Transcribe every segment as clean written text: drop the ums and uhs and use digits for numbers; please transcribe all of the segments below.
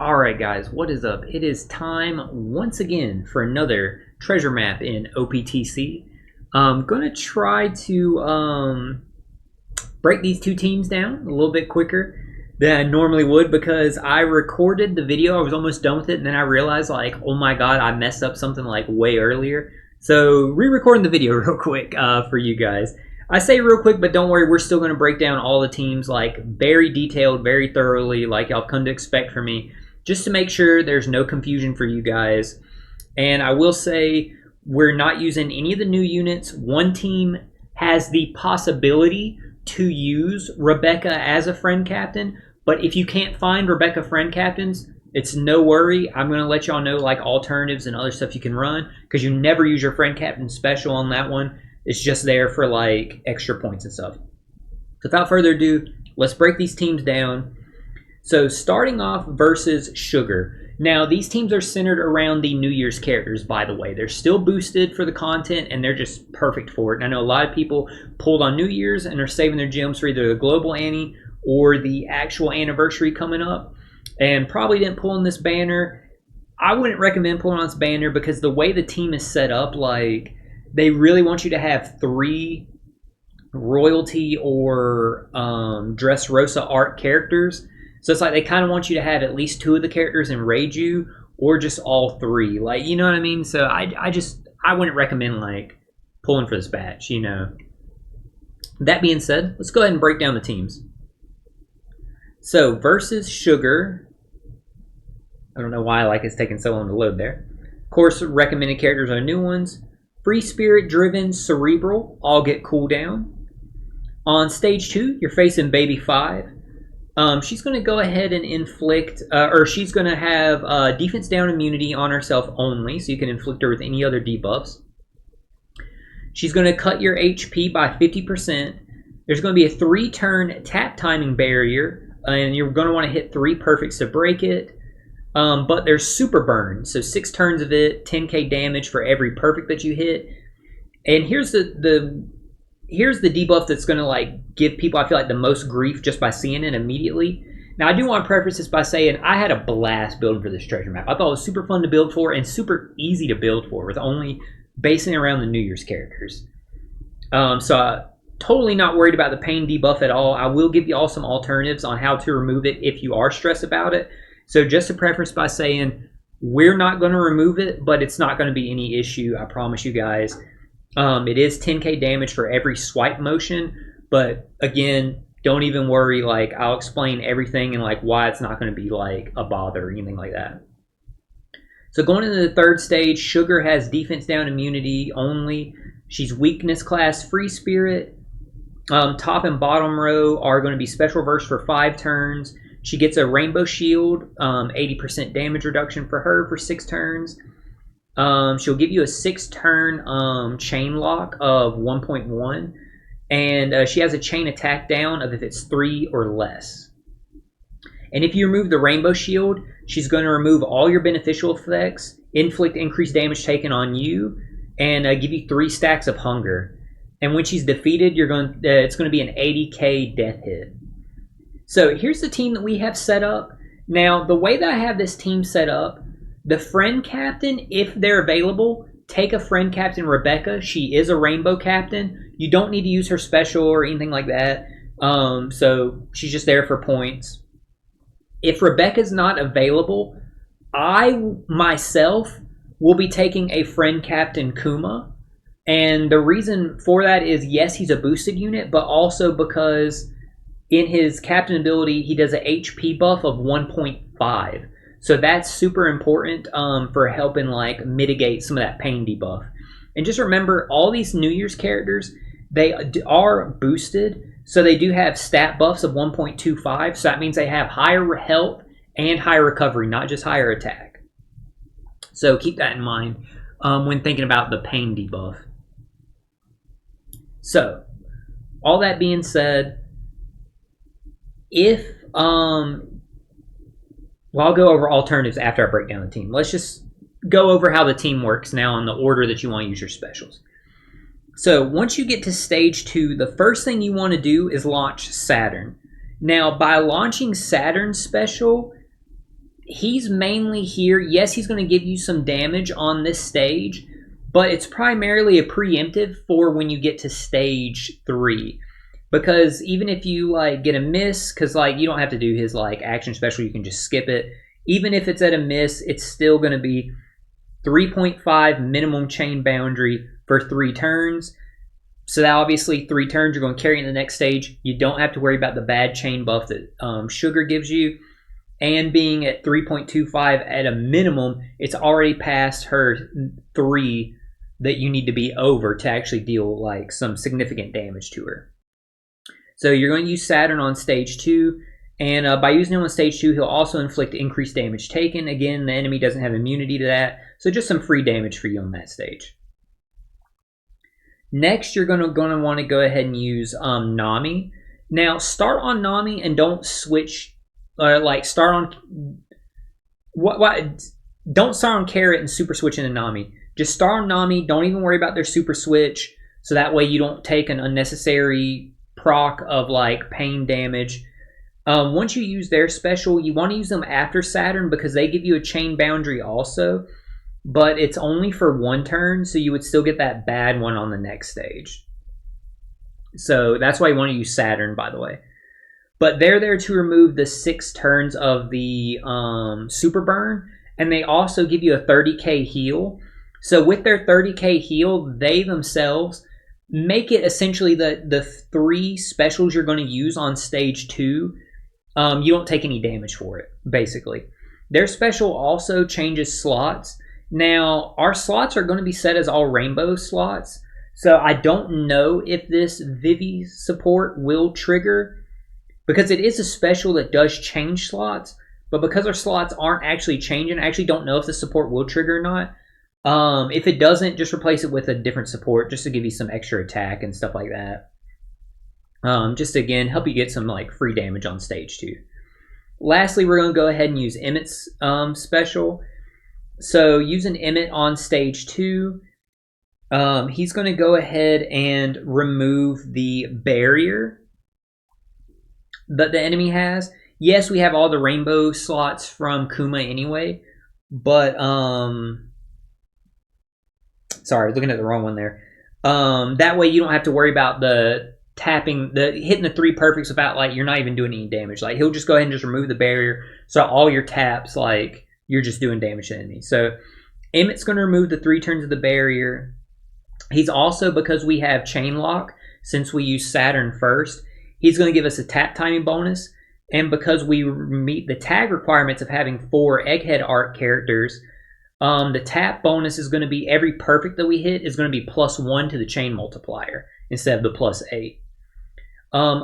Alright guys, what is up? It is time once again for another treasure map in OPTC. I'm going to try to break these two teams down a little bit quicker than I normally would because I recorded the video, I was almost done with it, and then I realized like, oh my god, I messed up something like way earlier. So re-recording the video real quick for you guys. I say real quick, but don't worry, we're still going to break down all the teams like very detailed, very thoroughly, like y'all come to expect from me, just to make sure there's no confusion for you guys. And I will say we're not using any of the new units. One team has the possibility to use Rebecca as a friend captain, but if you can't find Rebecca friend captains, it's no worry. I'm going to let y'all know like alternatives and other stuff you can run, because you never use your friend captain special on that one. It's just there for like extra points and stuff. So without further ado, let's break these teams down. So starting off versus Sugar. Now these teams are centered around the New Year's characters, by the way. They're still boosted for the content and they're just perfect for it. And I know a lot of people pulled on New Year's and are saving their gems for either the Global Annie or the actual anniversary coming up, and probably didn't pull on this banner. I wouldn't recommend pulling on this banner because the way the team is set up, like they really want you to have 3 royalty or Dressrosa art characters. So it's like they kind of want you to have at least 2 of the characters in Reiju or just all 3. Like, you know what I mean? So I wouldn't recommend like pulling for this batch, you know. That being said, let's go ahead and break down the teams. So versus Sugar. I don't know why like it's taking so long to load there. Of course, recommended characters are new ones. Free Spirit, Driven, Cerebral all get cooldown. On stage 2, you're facing Baby 5. She's going to go ahead and inflict, or she's going to have defense down immunity on herself only, so you can inflict her with any other debuffs. She's going to cut your HP by 50%. There's going to be a 3-turn tap timing barrier, and you're going to want to hit 3 perfects to break it. But there's super burn, so 6 turns of it, 10k damage for every perfect that you hit. And here's here's the debuff that's going to like give people, I feel like, the most grief just by seeing it immediately. Now I do want to preface this by saying I had a blast building for this treasure map. I thought it was super fun to build for and super easy to build for, with only basing around the New Year's characters. So totally not worried about the pain debuff at all. I will give you all some alternatives on how to remove it if you are stressed about it. So just a preface by saying we're not going to remove it, but it's not going to be any issue, I promise you guys. It is 10k damage for every swipe motion, but again, don't even worry. Like, I'll explain everything and like why it's not going to be like a bother or anything like that. So going into the 3rd stage, Sugar has defense down immunity only. She's weakness class Free Spirit. Top and bottom row are going to be special verse for 5 turns. She gets a Rainbow Shield, 80% damage reduction for her for 6 turns. She'll give you a 6-turn chain lock of 1.1, and she has a chain attack down of if it's 3 or less. And if you remove the Rainbow Shield, she's going to remove all your beneficial effects, inflict increased damage taken on you, and give you 3 stacks of hunger. And when she's defeated, it's going to be an 80k death hit. So here's the team that we have set up. Now, the way that I have this team set up, the friend captain, if they're available, take a friend captain Rebecca. She is a rainbow captain. You don't need to use her special or anything like that. So she's just there for points. If Rebecca's not available, I myself will be taking a friend captain Kuma. And the reason for that is, yes, he's a boosted unit, but also because in his captain ability, he does an HP buff of 1.5. So that's super important for helping like mitigate some of that pain debuff. And just remember, all these New Year's characters, they are boosted. So they do have stat buffs of 1.25. So that means they have higher health and higher recovery, not just higher attack. So keep that in mind when thinking about the pain debuff. So all that being said, if well, I'll go over alternatives after I break down the team. Let's just go over how the team works now in the order that you want to use your specials. So once you get to stage 2, the first thing you want to do is launch Saturn. Now, by launching Saturn's special, he's mainly here. Yes, he's going to give you some damage on this stage, but it's primarily a preemptive for when you get to stage 3. Because even if you like get a miss, because like you don't have to do his like action special, you can just skip it. Even if it's at a miss, it's still going to be 3.5 minimum chain boundary for 3 turns. So that obviously 3 turns you're going to carry in the next stage. You don't have to worry about the bad chain buff that Sugar gives you. And being at 3.25 at a minimum, it's already past her 3 that you need to be over to actually deal like some significant damage to her. So you're going to use Saturn on stage 2, and by using him on stage 2, he'll also inflict increased damage taken. Again, the enemy doesn't have immunity to that, so just some free damage for you on that stage. Next, you're going to want to go ahead and use Nami. Now, start on Nami and don't switch, start on don't start on Carrot and super switch into Nami. Just start on Nami. Don't even worry about their super switch, so that way you don't take an unnecessary proc of like pain damage. Once you use their special, you want to use them after Saturn because they give you a chain boundary also, but it's only for 1 turn, so you would still get that bad one on the next stage. So that's why you want to use Saturn, by the way. But they're there to remove the 6 turns of the super burn, and they also give you a 30k heal. So with their 30k heal, they themselves make it essentially the 3 specials you're going to use on stage 2. You don't take any damage for it, basically. Their special also changes slots. Now, our slots are going to be set as all rainbow slots. So I don't know if this Vivi support will trigger, because it is a special that does change slots. But because our slots aren't actually changing, I actually don't know if the support will trigger or not. If it doesn't, just replace it with a different support just to give you some extra attack and stuff like that. Just again, help you get some like free damage on stage 2. Lastly, we're going to go ahead and use Emmett's special. So using Emmett on stage 2, he's going to go ahead and remove the barrier that the enemy has. Yes, we have all the rainbow slots from Kuma anyway, but sorry, looking at the wrong one there. That way you don't have to worry about the hitting the 3 perfects without like you're not even doing any damage. Like he'll just go ahead and just remove the barrier, so all your taps like you're just doing damage to the enemy. So Emmett's going to remove the 3 turns of the barrier. He's also, because we have chain lock, since we use Saturn first, he's going to give us a tap timing bonus. And because we meet the tag requirements of having 4 Egghead art characters, the tap bonus is going to be every perfect that we hit is going to be +1 to the chain multiplier instead of the +8.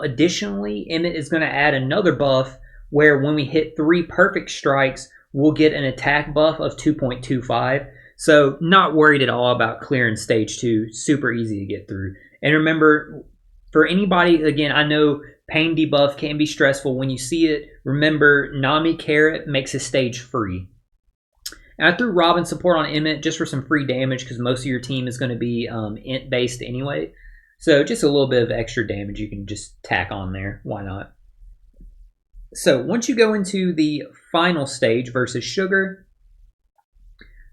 Additionally, Emmett is going to add another buff where when we hit 3 perfect strikes, we'll get an attack buff of 2.25. So not worried at all about clearing stage 2. Super easy to get through. And remember, for anybody, again, I know pain debuff can be stressful. When you see it, remember Nami Carrot makes his stage free. And I threw Robin support on Emmett just for some free damage because most of your team is going to be int based anyway. So just a little bit of extra damage you can just tack on there. Why not? So once you go into the final stage versus Sugar,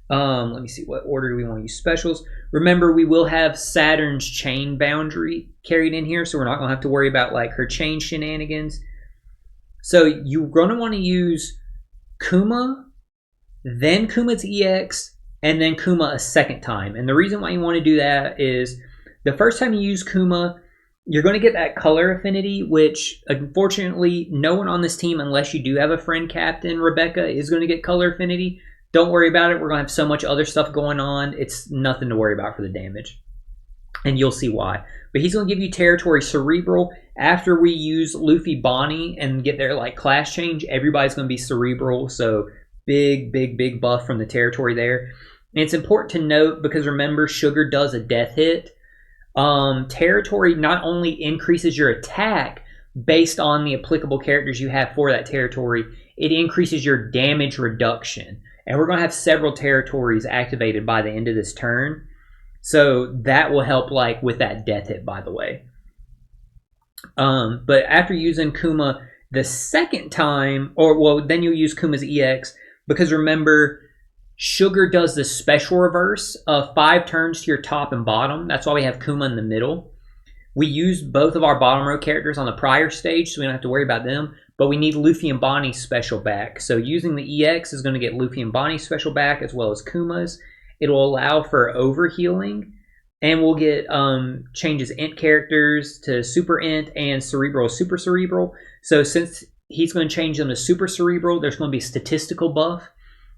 let me see, what order do we want to use specials? Remember, we will have Saturn's chain boundary carried in here, so we're not going to have to worry about like her chain shenanigans. So you're going to want to use Kuma, then Kuma's EX, and then Kuma a second time. And the reason why you want to do that is the first time you use Kuma, you're going to get that color affinity, which unfortunately no one on this team, unless you do have a friend captain, Rebecca, is going to get color affinity. Don't worry about it. We're going to have so much other stuff going on. It's nothing to worry about for the damage. And you'll see why. But he's going to give you territory cerebral. After we use Luffy Bonnie and get their like class change, everybody's going to be cerebral. So big buff from the territory there. And it's important to note because remember, Sugar does a death hit. Territory not only increases your attack based on the applicable characters you have for that territory, it increases your damage reduction. And we're going to have several territories activated by the end of this turn. So that will help like with that death hit, by the way. But after using Kuma, The second time, or well, then you'll use Kuma's EX, because remember, Sugar does the special reverse of 5 turns to your top and bottom. That's why we have Kuma in the middle. We used both of our bottom row characters on the prior stage, so we don't have to worry about them. But we need Luffy and Bonnie's special back. So using the EX is going to get Luffy and Bonnie's special back as well as Kuma's. It'll allow for overhealing. And we'll get changes int characters to super int and cerebral super cerebral. So since he's going to change them to super cerebral, there's going to be a statistical buff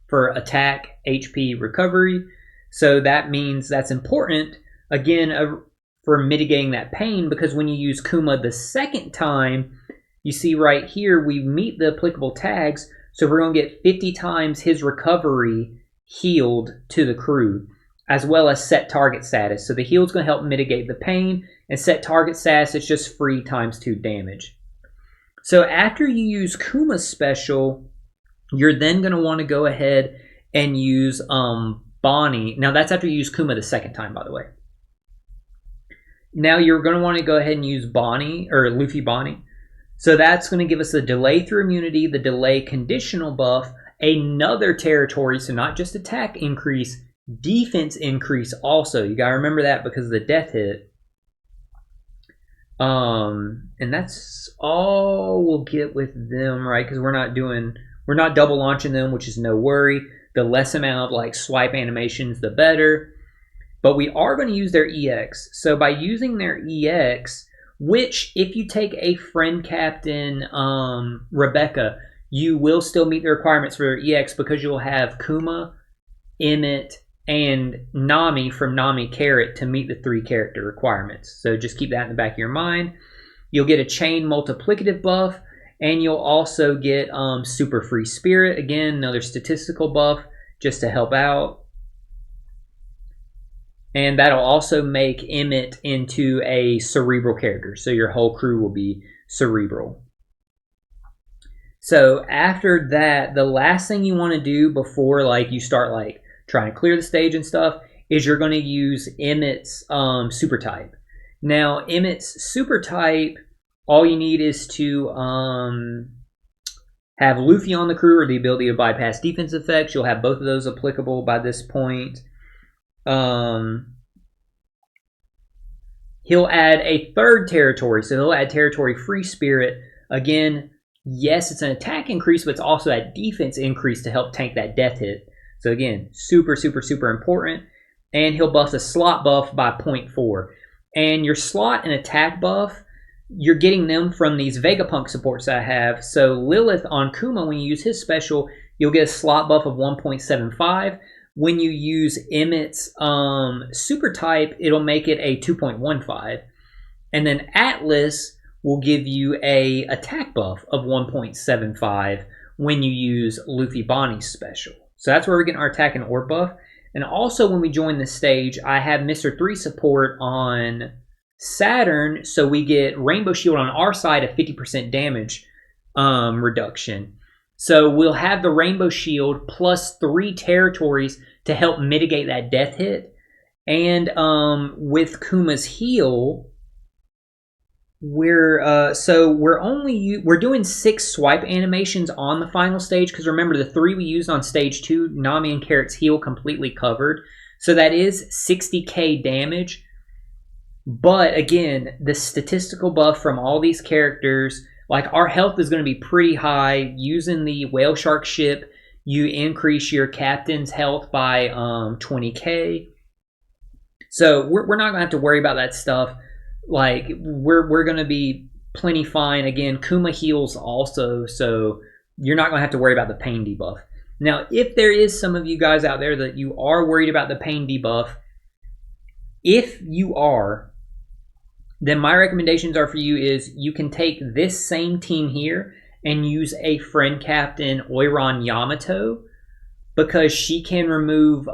for attack, HP, recovery. So that means that's important, again, for mitigating that pain, because when you use Kuma the second time, you see right here, we meet the applicable tags, so we're going to get 50 times his recovery healed to the crew, as well as set target status. So the heal is going to help mitigate the pain, and set target status is just free times 2 damage. So after you use Kuma's special, you're then going to want to go ahead and use Bonnie. Now that's after you use Kuma the second time, by the way. Now you're going to want to go ahead and use Bonnie, or Luffy Bonnie. So that's going to give us the delay through immunity, the delay conditional buff, another territory, so not just attack increase, defense increase also. You got to remember that because of the death hit. And that's all we'll get with them, right? Because we're not double launching them, which is no worry. The less amount of like swipe animations, the better. But we are going to use their EX. So by using their EX, which if you take a friend captain, Rebecca, you will still meet the requirements for their EX, because you'll have Kuma, Emmett, and Nami from Nami Carrot to meet the 3 character requirements. So just keep that in the back of your mind. You'll get a chain multiplicative buff, and you'll also get super free spirit. Again, another statistical buff just to help out. And that'll also make Emmett into a cerebral character. So your whole crew will be cerebral. So after that, the last thing you want to do before like you start like trying to clear the stage and stuff is you're going to use Emmett's super type. Now Emmett's super type, all you need is to have Luffy on the crew, or the ability to bypass defense effects. You'll have both of those applicable by this point. He'll add a 3rd territory, so he'll add territory free spirit. Again, yes, it's an attack increase, but it's also a defense increase to help tank that death hit. So again, super, super, super important. And he'll buff the slot buff by 0.4. And your slot and attack buff, you're getting them from these Vegapunk supports that I have. So Lilith on Kuma, when you use his special, you'll get a slot buff of 1.75. When you use Emmett's super type, it'll make it a 2.15. And then Atlas will give you a attack buff of 1.75 when you use Luffy Bonnie's special. So that's where we're getting our attack and orb buff. And also when we join the stage, I have Mr. 3 support on Saturn, so we get Rainbow Shield on our side of 50% damage reduction. So we'll have the Rainbow Shield plus 3 territories to help mitigate that death hit. And with Kuma's heal, we're doing 6 swipe animations on the final stage, because remember the 3 we used on stage 2, Nami and Carrot's heal completely covered. So that is 60k damage. But again, the statistical buff from all these characters, like our health is going to be pretty high. Using the whale shark ship, you increase your captain's health by 20k. So we're not going to have to worry about that stuff. Like we're going to be plenty fine. Again, Kuma heals also, so you're not going to have to worry about the pain debuff. Now, if there is some of you guys out there that you are worried about the pain debuff, if you are, then my recommendations are for you is you can take this same team here and use a friend captain, Oiran Yamato, because she can remove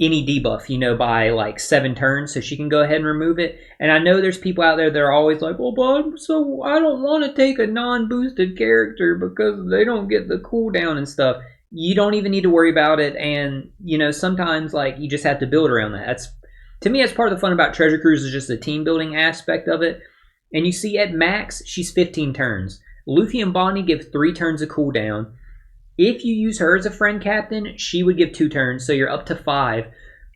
any debuff, you know, by like 7 turns, so she can go ahead and remove it. And I know there's people out there that are always like, well, but so I don't want to take a non-boosted character because they don't get the cooldown and stuff. You don't even need to worry about it, and you know, sometimes like you just have to build around that. To me, that's part of the fun about Treasure Cruise, is just the team building aspect of it. And you see at max, she's 15 turns. Luffy and Bonnie give 3 turns of cooldown. If you use her as a friend captain, she would give 2 turns, so you're up to 5.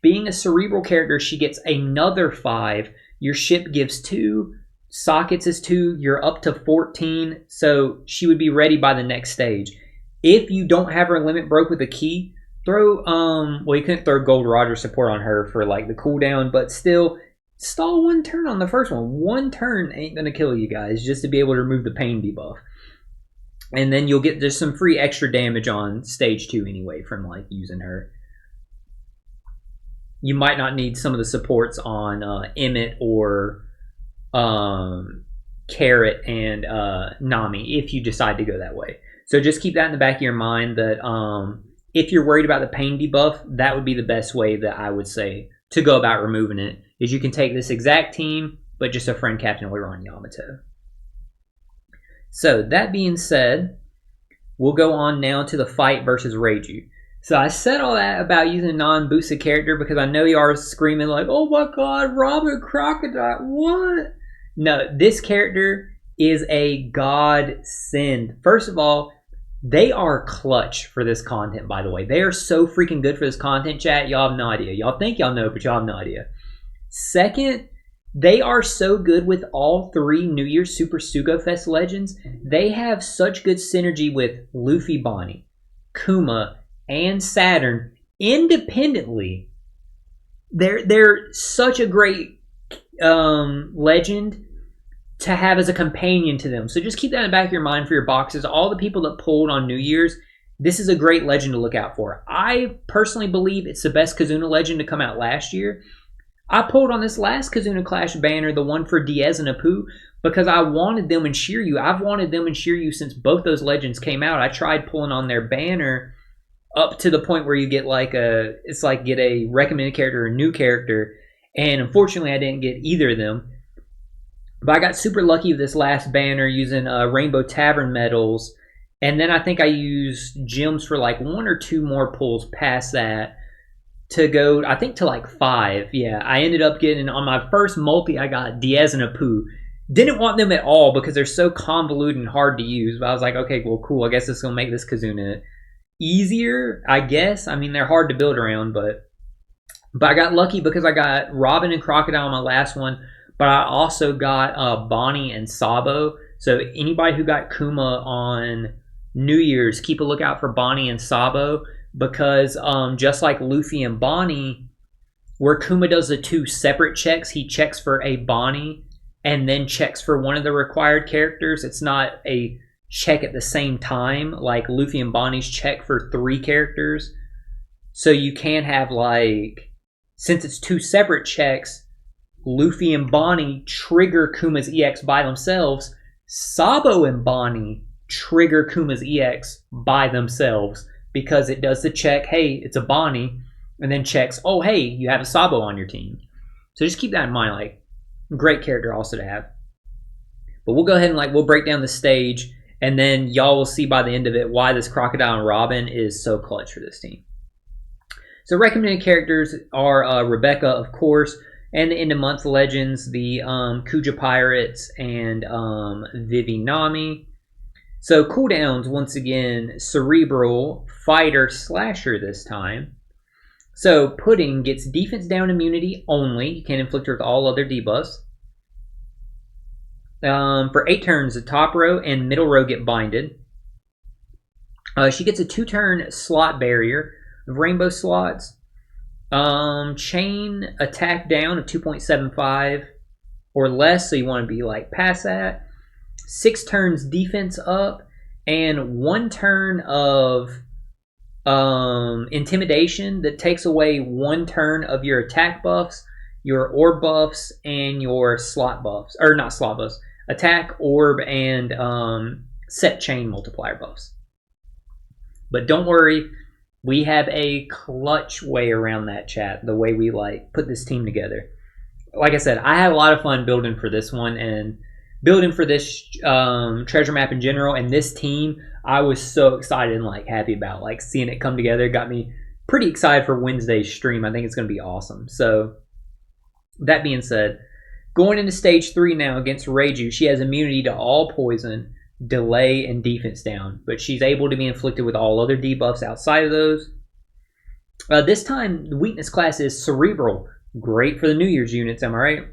Being a cerebral character, she gets another 5. Your ship gives 2. Sockets is 2. You're up to 14, so she would be ready by the next stage. If you don't have her limit broke with a key, throw, well, you couldn't throw Gold Roger support on her for like the cooldown, but still, stall 1 turn on the first one. 1 turn ain't gonna kill you guys, just to be able to remove the pain debuff. And then you'll get just some free extra damage on stage 2 anyway from like using her. You might not need some of the supports on Emmett or Carrot and Nami if you decide to go that way. So just keep that in the back of your mind that if you're worried about the pain debuff, that would be the best way that I would say to go about removing it, is you can take this exact team, but just a friend captain over on Yamato. So that being said, we'll go on now to the fight versus Reiju. So I said all that about using a non-boosted character because I know you are screaming like, oh my god, Robin Crocodile, what? No, this character is a godsend. First of all, they are clutch for this content, by the way. They are so freaking good for this content, chat. Y'all have no idea. Y'all think y'all know, but y'all have no idea. Second, they are so good with all 3 New Year's Super Sugo Fest legends. They have such good synergy with Luffy, Bonnie, Kuma, and Saturn independently. They're such a great legend to have as a companion to them. So just keep that in the back of your mind for your boxes. All the people that pulled on New Year's, this is a great legend to look out for. I personally believe it's the best Kazuna legend to come out last year. I pulled on this last Kazuna Clash banner, the one for Diaz and Apu, because I wanted them and Shiryu. I've wanted them and Shiryu since both those legends came out. I tried pulling on their banner up to the point where you get like get a recommended character or a new character, and unfortunately I didn't get either of them. But I got super lucky with this last banner using Rainbow Tavern medals, and then I think I used gems for like 1 or 2 more pulls past that to go, I think, to like 5. Yeah, I ended up getting, on my first multi, I got Diaz and Apu. Didn't want them at all because they're so convoluted and hard to use, but I was like, okay, well, cool, I guess this is going to make this Kazuna easier, I guess. I mean, they're hard to build around, but I got lucky because I got Robin and Crocodile on my last one, but I also got Bonnie and Sabo. So anybody who got Kuma on New Year's, keep a lookout for Bonnie and Sabo, because just like Luffy and Bonnie, where Kuma does the 2 separate checks, he checks for a Bonnie and then checks for one of the required characters. It's not a check at the same time like Luffy and Bonnie's check for 3 characters. So you can have, like, since it's 2 separate checks, Luffy and Bonnie trigger Kuma's EX by themselves. Sabo and Bonnie trigger Kuma's EX by themselves because it does the check, hey, it's a Bonnie, and then checks, oh, hey, you have a Sabo on your team. So just keep that in mind, like, great character also to have. But we'll go ahead and, like, we'll break down the stage, and then y'all will see by the end of it why this Crocodile and Robin is so clutch for this team. So recommended characters are Rebecca, of course, and the end of month legends, the Kuja Pirates and Vivi Nami. So cooldowns, once again, Cerebral, Fighter, Slasher this time. So Pudding gets defense down immunity only. You can't inflict her with all other debuffs. For 8 turns, the top row and middle row get binded. She gets a 2-turn slot barrier of rainbow slots. Chain attack down of 2.75 or less, so you want to be like past that. 6 turns defense up, and 1 turn of intimidation that takes away 1 turn of your attack buffs, your orb buffs, and your slot buffs. Or not slot buffs. Attack, orb, and set chain multiplier buffs. But don't worry, we have a clutch way around that, chat, the way we like put this team together. Like I said, I had a lot of fun building for this one and building for this treasure map in general, and this team I was so excited and like happy about. Like seeing it come together got me pretty excited for Wednesday's stream. I think it's going to be awesome. So that being said, Going into stage 3 now against Reiju, she has immunity to all poison, delay, and defense down, but she's able to be inflicted with all other debuffs outside of those. This time, the weakness class is Cerebral. Great for the New Year's units, am I right?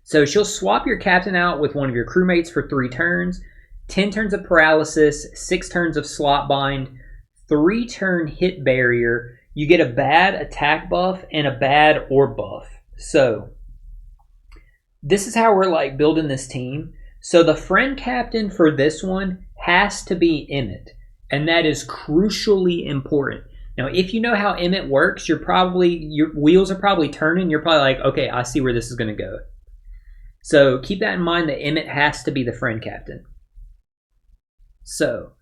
So she'll swap your captain out with one of your crewmates for 3 turns, 10 turns of paralysis, 6 turns of slot bind, 3 turn hit barrier. You get a bad attack buff and a bad orb buff. So this is how we're like building this team. So the friend captain for this one has to be Emmett, and that is crucially important. Now, if you know how Emmett works, your wheels are probably turning. You're probably like, okay, I see where this is going to go. So keep that in mind that Emmett has to be the friend captain. So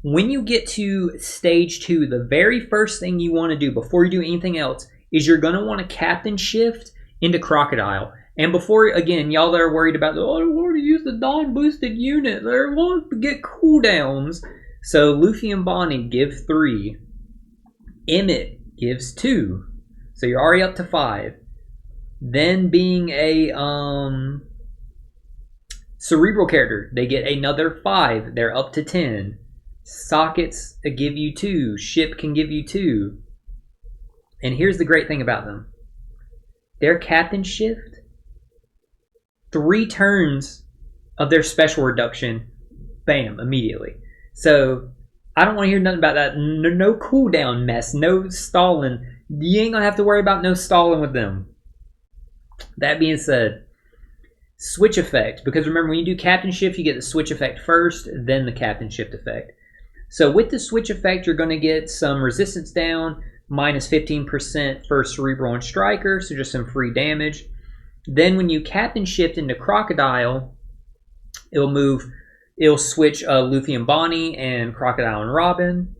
when you get to stage 2, the very first thing you want to do before you do anything else is you're going to want to captain shift into Crocodile. And before, again, y'all that are worried about, oh, I don't want to use the non-boosted unit. They want to get cooldowns. So Luffy and Bonnie give 3. Emmett gives 2. So you're already up to 5. Then being a cerebral character, they get another 5. They're up to 10. Sockets give you 2. Ship can give you 2. And here's the great thing about them. Their captain shift, 3 turns of their special reduction, bam, immediately. So I don't want to hear nothing about that. No cooldown mess, no stalling. You ain't gonna have to worry about no stalling with them. That being said, switch effect, because remember when you do captain shift, you get the switch effect first, then the captain shift effect. So with the switch effect, you're going to get some resistance down, minus 15% for Cerebral and Striker, so just some free damage. Then when you captain shift into Crocodile, it'll switch Luffy and Bonnie and Crocodile and Robin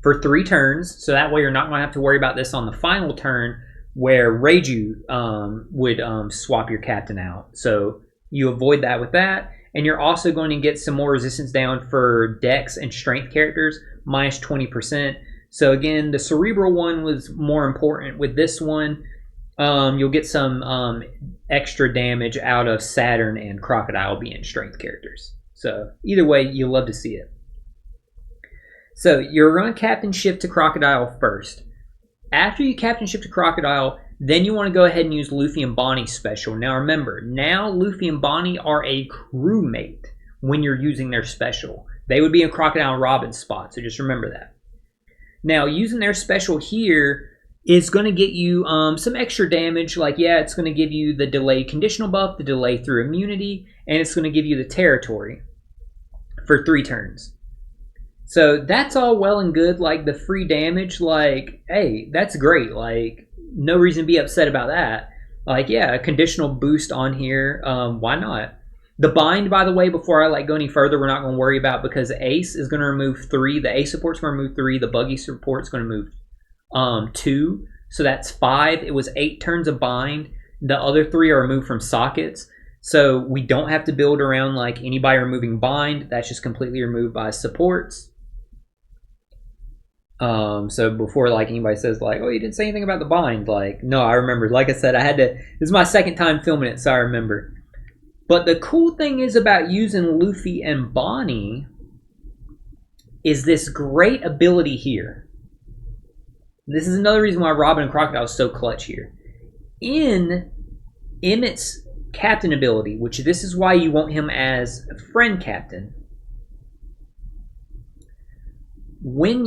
for 3 turns, so that way you're not going to have to worry about this on the final turn where Reiju would swap your captain out. So you avoid that with that. And you're also going to get some more resistance down for Dex and Strength characters, minus 20%. So again, the Cerebral one was more important. With this one, you'll get some extra damage out of Saturn and Crocodile being Strength characters. So either way, you'll love to see it. So you're going to captain shift to Crocodile first. After you captain shift to Crocodile, then you want to go ahead and use Luffy and Bonnie special. Now remember, now Luffy and Bonnie are a crewmate when you're using their special. They would be in Crocodile and Robin's spot, so just remember that. Now using their special here is going to get you some extra damage. Like, yeah, it's going to give you the delay conditional buff, the delay through immunity, and it's going to give you the territory for 3 turns. So that's all well and good, like the free damage, like, hey, that's great. Like, no reason to be upset about that. Like, yeah, a conditional boost on here, why not? The bind, by the way, before I go any further, we're not going to worry about, because Ace is going to remove 3. The Ace support's going to remove 3. The Buggy support's going to move 2. So that's 5. It was 8 turns of bind. The other 3 are removed from sockets. So we don't have to build around like anybody removing bind. That's just completely removed by supports. So before like anybody says like, oh, you didn't say anything about the bind, like, no, I remember. Like I said, I had to, this is my second time filming it, so I remember. But the cool thing is about using Luffy and Bonnie is this great ability here. This is another reason why Robin and Crocodile is so clutch here. In Emmett's captain ability, which this is why you want him as a friend captain, when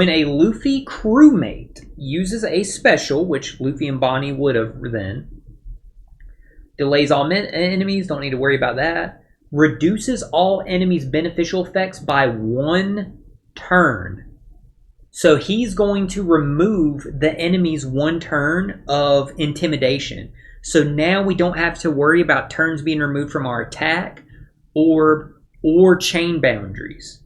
a Luffy crewmate uses a special, which Luffy and Bonnie would have then, delays all enemies, don't need to worry about that, reduces all enemies' beneficial effects by 1 turn. So he's going to remove the enemy's 1 turn of intimidation. So now we don't have to worry about turns being removed from our attack or chain boundaries.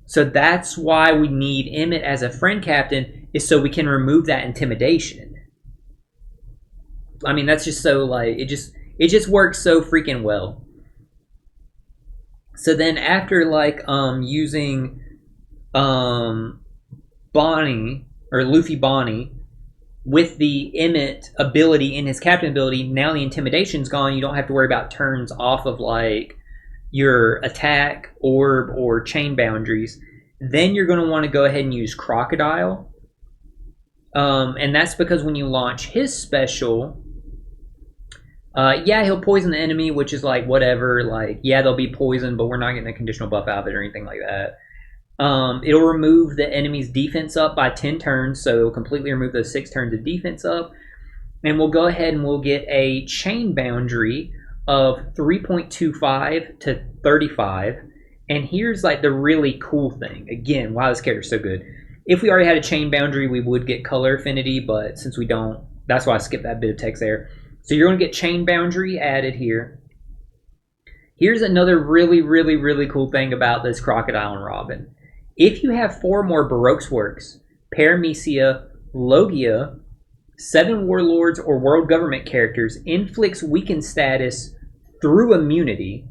So that's why we need Emmett as a friend captain, is so we can remove that intimidation. I mean, that's just so like, it just works so freaking well. So then after like using Bonnie or Luffy Bonnie with the Emmett ability in his captain ability, now the intimidation's gone. You don't have to worry about turns off of like your attack, orb, or chain boundaries. Then you're going to want to go ahead and use Crocodile. And that's because when you launch his special, yeah, he'll poison the enemy, which is like whatever. Like, yeah, they'll be poisoned, but we're not getting a conditional buff out of it or anything like that. It'll remove the enemy's defense up by 10 turns, so it'll completely remove those 6 turns of defense up. And we'll go ahead and we'll get a chain boundary of 3.25 to 35. And here's like the really cool thing. Again, wow, this character's so good. If we already had a chain boundary, we would get color affinity, but since we don't, that's why I skipped that bit of text there. So you're going to get chain boundary added here. Here's another really, really, really cool thing about this Crocodile and Robin. If you have 4 more Baroque's works, Paramecia, Logia, 7 warlords or world government characters, inflicts weakened status through immunity.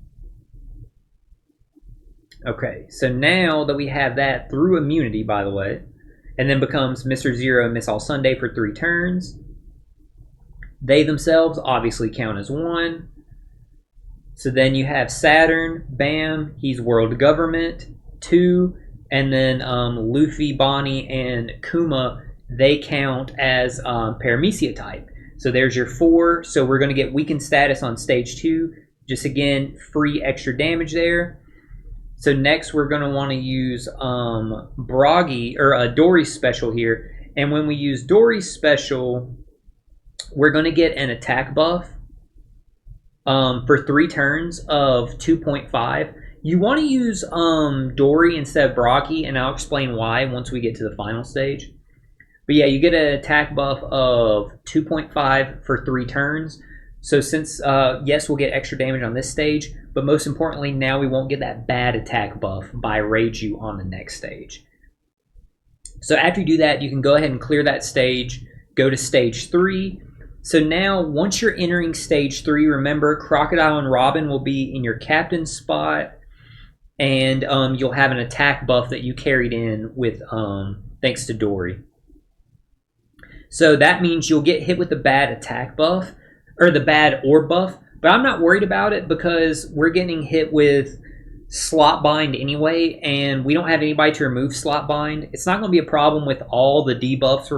Okay, so now that we have that through immunity, by the way, and then becomes Mr. Zero, Miss All Sunday for 3 turns. They themselves obviously count as 1. So then you have Saturn, bam, he's world government, 2. And then Luffy, Bonnie, and Kuma, they count as Paramecia type. So there's your 4. So we're going to get weakened status on stage 2. Just again, free extra damage there. So next we're going to want to use Bragi, or Dory's special here. And when we use Dory's special, we're going to get an attack buff for 3 turns of 2.5. You want to use Dory instead of Bragi, and I'll explain why once we get to the final stage. But yeah, you get an attack buff of 2.5 for 3 turns. So since, yes, we'll get extra damage on this stage, but most importantly, now we won't get that bad attack buff by Reiju on the next stage. So after you do that, you can go ahead and clear that stage, go to stage 3. So now, once you're entering stage 3, remember, Crocodile and Robin will be in your captain's spot, and you'll have an attack buff that you carried in with thanks to Dory. So that means you'll get hit with the bad attack buff, or the bad orb buff, but I'm not worried about it because we're getting hit with slot bind anyway, and we don't have anybody to remove slot bind. It's not going to be a problem with all the debuffs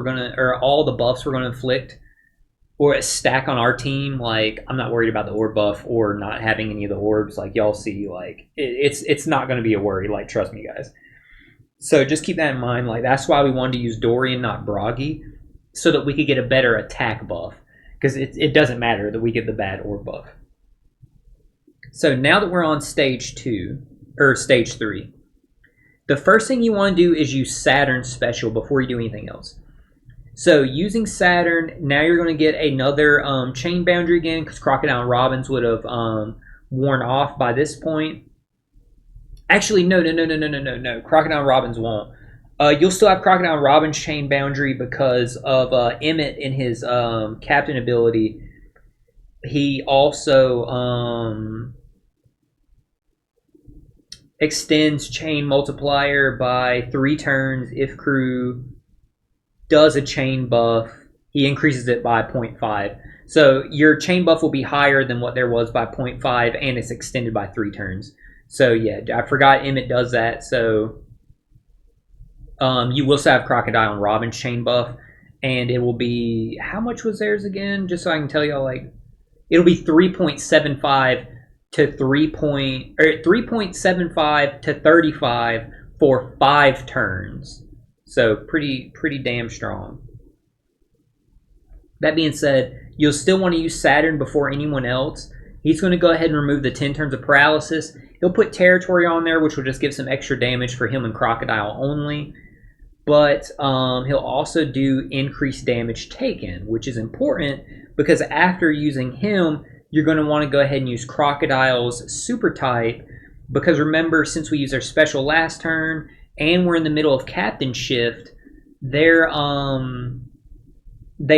all the buffs we're going to inflict or a stack on our team. Like, I'm not worried about the orb buff or not having any of the orbs. Like, y'all see, like, it's not going to be a worry. Like, trust me, guys. So just keep that in mind. Like, that's why we wanted to use Dory and not Bragi, so that we could get a better attack buff. Because it doesn't matter that we get the bad orb buff. So now that we're on stage 2, or stage 3, the first thing you want to do is use Saturn's special before you do anything else. So using Saturn, now you're going to get another chain boundary again, because Crocodile and Robin's would have worn off by this point. Actually, no. Crocodile and Robin's won't. You'll still have Crocodile and Robin's chain boundary because of Emmett in his captain ability. He also extends chain multiplier by 3 turns if crew does a chain buff. He increases it by 0.5. So your chain buff will be higher than what there was by 0.5, and it's extended by 3 turns. So yeah, I forgot Emmett does that. So you will still have Crocodile and Robin's chain buff, and it will be, how much was theirs again? Just so I can tell y'all, like, it'll be 3.75 to 3.75 to 35 for 5 turns. So pretty damn strong. That being said, you'll still want to use Saturn before anyone else. He's going to go ahead and remove the 10 turns of paralysis. He'll put territory on there, which will just give some extra damage for him and Crocodile only. But he'll also do increased damage taken, which is important because after using him, you're going to want to go ahead and use Crocodile's super type. Because remember, since we used our special last turn, and we're in the middle of Captain Shift, they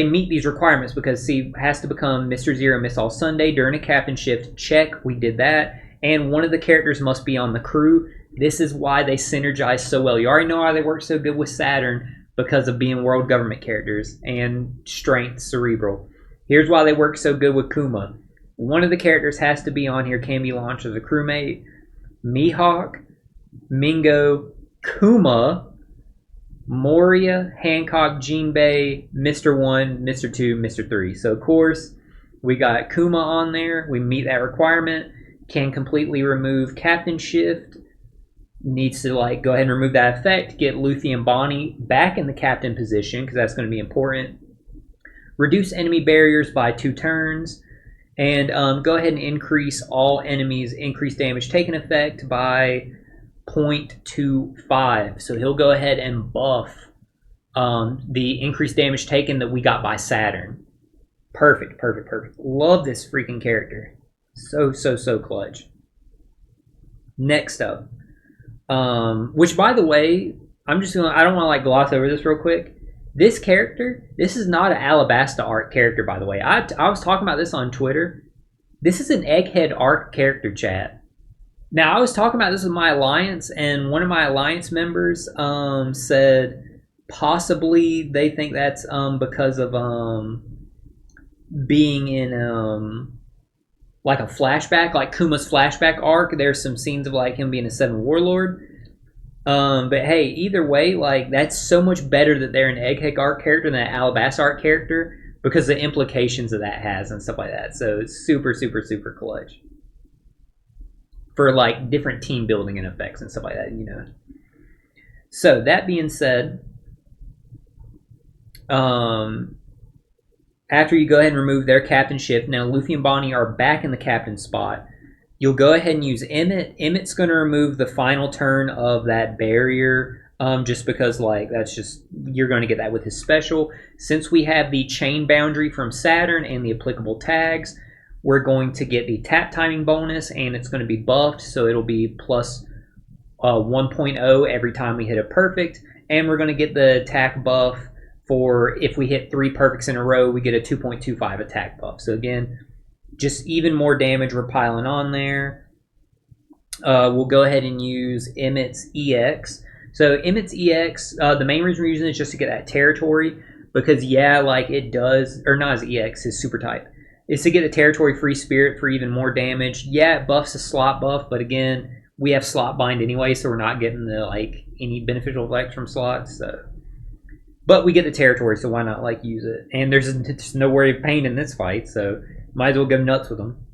meet these requirements because, see, has to become Mr. Zero, Miss All Sunday during a Captain Shift. Check, we did that. And one of the characters must be on the crew. This is why they synergize so well. You already know why they work so good with Saturn. because of being world government characters and strength cerebral. Here's why they work so good with Kuma. One of the characters has to be on here, can be launched as a crewmate. Mihawk, Mingo, Kuma, Moria, Hancock, Jinbei, Mr. 1, Mr. 2, Mr. 3. So, of course, we got Kuma on there. We meet that requirement. Can completely remove Captain Shift. Needs to like go ahead and remove that effect. Get Luffy and Bonnie back in the captain position because that's going to be important. Reduce enemy barriers by 2 turns. And go ahead and increase all enemies' increased damage taken effect by 0.25. So he'll go ahead and buff the increased damage taken that we got by Saturn. Perfect, perfect, perfect. Love this freaking character. So clutch. Next up, which by the way, I don't want to like gloss over this real quick. This character, this is not an Alabasta arc character, by the way. I was talking about this on Twitter. This is an Egghead arc character, chat. Now, I was talking about this with my alliance, and one of my alliance members said possibly they think that's because of being in like a flashback, like Kuma's flashback arc. There's some scenes of like him being a 7 warlord. But hey, either way, like that's so much better that they're an Egghead arc character than an Alabasta arc character because the implications that has and stuff like that. So it's super clutch for like different team building and effects and stuff like that, you know. So that being said, after you go ahead and remove their captainship, now Luffy and Bonnie are back in the captain spot. You'll go ahead and use Emmett. Emmett's going to remove the final turn of that barrier, just because like that's just, you're going to get that with his special. Since we have the chain boundary from Saturn and the applicable tags, we're going to get the tap timing bonus, and it's going to be buffed, so it'll be plus 1.0 every time we hit a perfect, and we're going to get the attack buff for if we hit 3 perfects in a row, we get a 2.25 attack buff. So again, just even more damage we're piling on there. We'll go ahead and use Emmett's EX. So Emmett's EX, the main reason we're using it is just to get that territory, because yeah, like it does, or not his EX, his super type, is to get a territory free spirit for even more damage. Yeah, it buffs a slot buff, but again, we have slot bind anyway, so we're not getting the like any beneficial effects from slots. So, but we get the territory, so why not like use it? And there's no worry of pain in this fight, so might as well go nuts with them.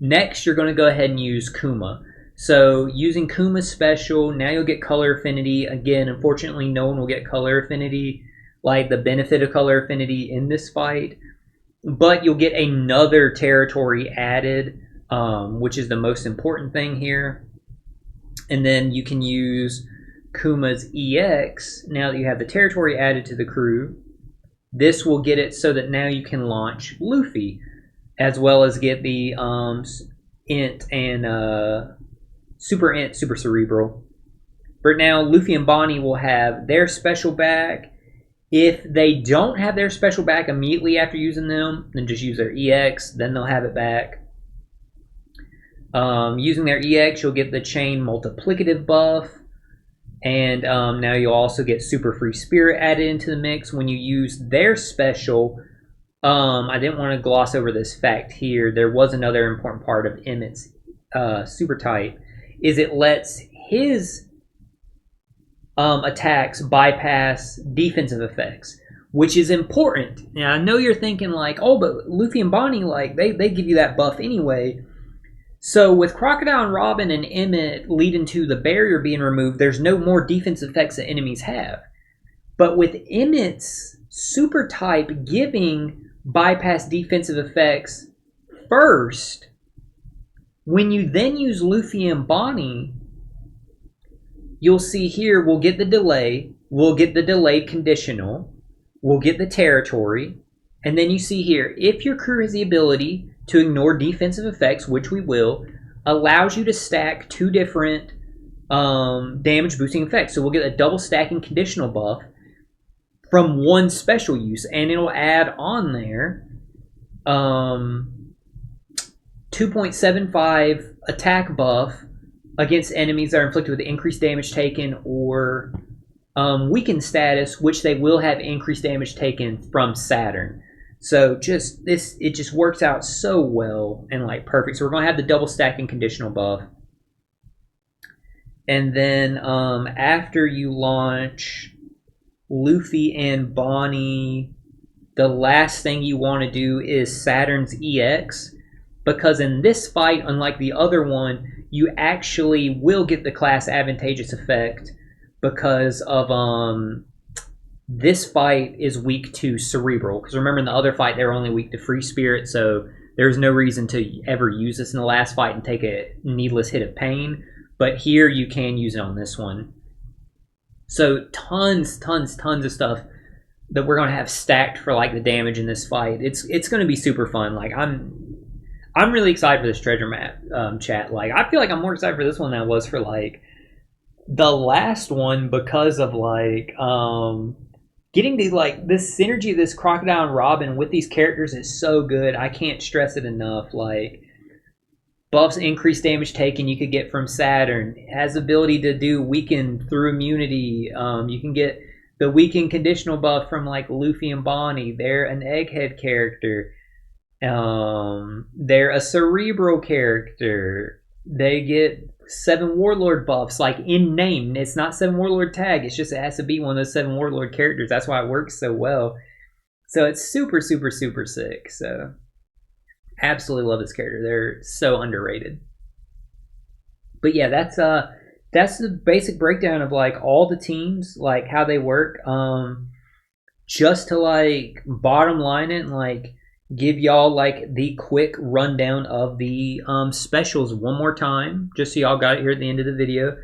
Next, you're going to go ahead and use Kuma. So using Kuma's special, now you'll get color affinity. Again, unfortunately, no one will get color affinity, like the benefit of color affinity in this fight. But you'll get another territory added, which is the most important thing here. And then you can use Kuma's EX, now that you have the territory added to the crew. This will get it so that now you can launch Luffy, as well as get the Int and Super Int, Super Cerebral. But now Luffy and Bonnie will have their special back. If they don't have their special back immediately after using them, then just use their EX, then they'll have it back. Using their EX, you'll get the chain multiplicative buff. And now you'll also get super free spirit added into the mix when you use their special. I didn't want to gloss over this fact here. There was another important part of Emmett's super type, is it lets his attacks bypass defensive effects, which is important. Now I know you're thinking like, oh, but Luffy and Bonnie, like they give you that buff anyway. So with Crocodile and Robin and Emmett leading to the barrier being removed, there's no more defensive effects that enemies have. But with Emmett's super type giving bypass defensive effects first, when you then use Luffy and Bonnie, you'll see here we'll get the delay, we'll get the delayed conditional, we'll get the territory, and then you see here, if your crew has the ability to ignore defensive effects, which we will, allows you to stack 2 different damage boosting effects. So we'll get a double stacking conditional buff from one special use, and it'll add on there 2.75 attack buff against enemies that are inflicted with increased damage taken or weakened status, which they will have increased damage taken from Saturn. So just this, it just works out so well and like perfect. So we're gonna have the double stacking conditional buff, and then after you launch Luffy and Bonnie, the last thing you want to do is Saturn's EX, because in this fight, unlike the other one, you actually will get the class advantageous effect because of this fight is weak to Cerebral. Because remember, in the other fight, they were only weak to Free Spirit, so there's no reason to ever use this in the last fight and take a needless hit of pain. But here you can use it on this one. So tons of stuff that we're gonna have stacked for like the damage in this fight. It's gonna be super fun. Like I'm really excited for this treasure map, chat. Like I feel like I'm more excited for this one than I was for like the last one, because of like getting these, like, this synergy of this Crocodile and Robin with these characters is so good. I can't stress it enough. Like, buffs increased damage taken you could get from Saturn. It has the ability to do weaken through immunity. You can get the weaken conditional buff from like Luffy and Bonnie. They're an Egghead character. They're a Cerebral character. They get 7 Warlord buffs, like in name. It's not 7 Warlord tag. It's just it has to be one of those 7 Warlord characters. That's why it works so well. So it's super sick. So absolutely love this character. They're so underrated. But yeah, that's the basic breakdown of like all the teams, like how they work. Just to like bottom line it and like give y'all like the quick rundown of the specials one more time, just so y'all got it here at the end of the video.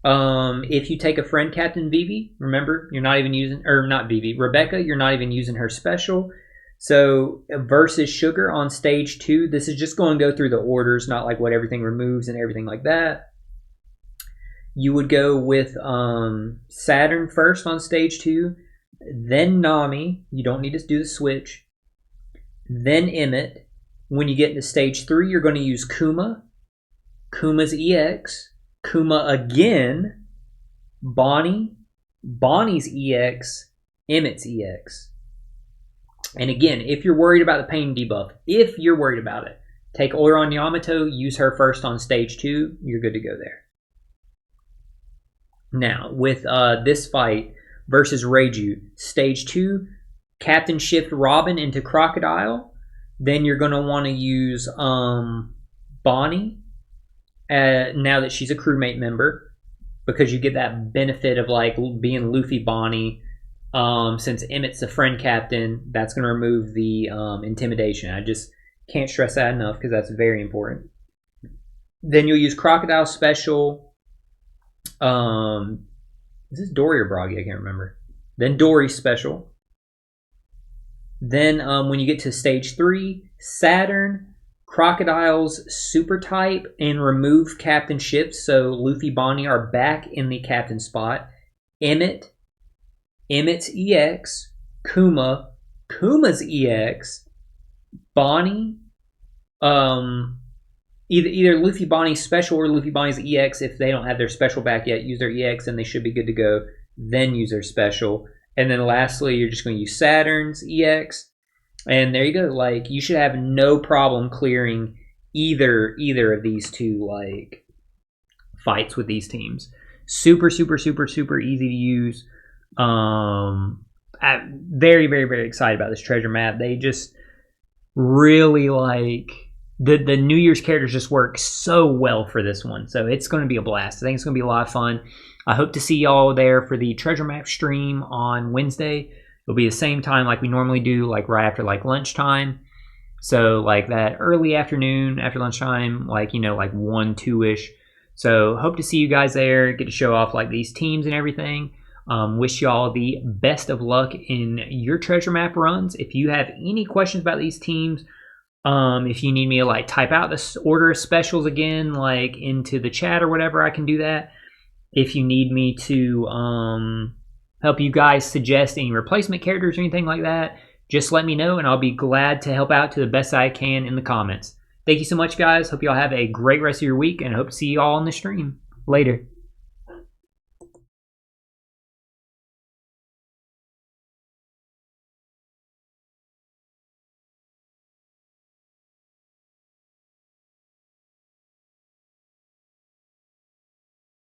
If you take a friend Captain Vivi, remember you're not even using, or not Vivi, Rebecca, you're not even using her special. So versus Sugar on stage 2, this is just going to go through the orders, not like what everything removes and everything like that. You would go with Saturn first on stage 2, then Nami. You don't need to do the switch. Then Emmett. When you get into stage 3, you're going to use Kuma, Kuma's EX, Kuma again, Bonnie, Bonnie's EX, Emmett's EX. And again, if you're worried about the pain debuff, if you're worried about it, take Oiron Yamato, use her first on stage 2, you're good to go there. Now, with this fight versus Reiju, stage 2, Captain Shift Robin into Crocodile. Then you're going to want to use Bonnie now that she's a crewmate member, because you get that benefit of like being Luffy Bonnie. Since Emmett's the friend captain, that's going to remove the intimidation. I just can't stress that enough because that's very important. Then you'll use Crocodile special. Is this Dory or Broggy? I can't remember. Then Dory special. Then when you get to stage 3, Saturn, Crocodile's super type, and remove captain shifts. So Luffy, Bonnie are back in the captain spot. Emmett, Emmett's EX, Kuma, Kuma's EX, Bonnie, either Luffy Bonnie's special or Luffy Bonnie's EX. If they don't have their special back yet, use their EX and they should be good to go. Then use their special. And then lastly, you're just going to use Saturn's EX. And there you go. Like, you should have no problem clearing either of these two like fights with these teams. Super easy to use. I'm very excited about this treasure map. They just really like the New Year's characters just work so well for this one. So it's going to be a blast. I think it's going to be a lot of fun. I hope to see y'all there for the treasure map stream on Wednesday. It'll be the same time like we normally do, like right after like lunchtime. So like that early afternoon after lunchtime, like, you know, like 1, 2-ish. So hope to see you guys there, get to show off like these teams and everything. Wish y'all the best of luck in your treasure map runs. If you have any questions about these teams, if you need me to like type out this order of specials again, like into the chat or whatever, I can do that. If you need me to help you guys suggest any replacement characters or anything like that, just let me know and I'll be glad to help out to the best I can in the comments. Thank you so much, guys. Hope y'all have a great rest of your week and hope to see you all on the stream. Later.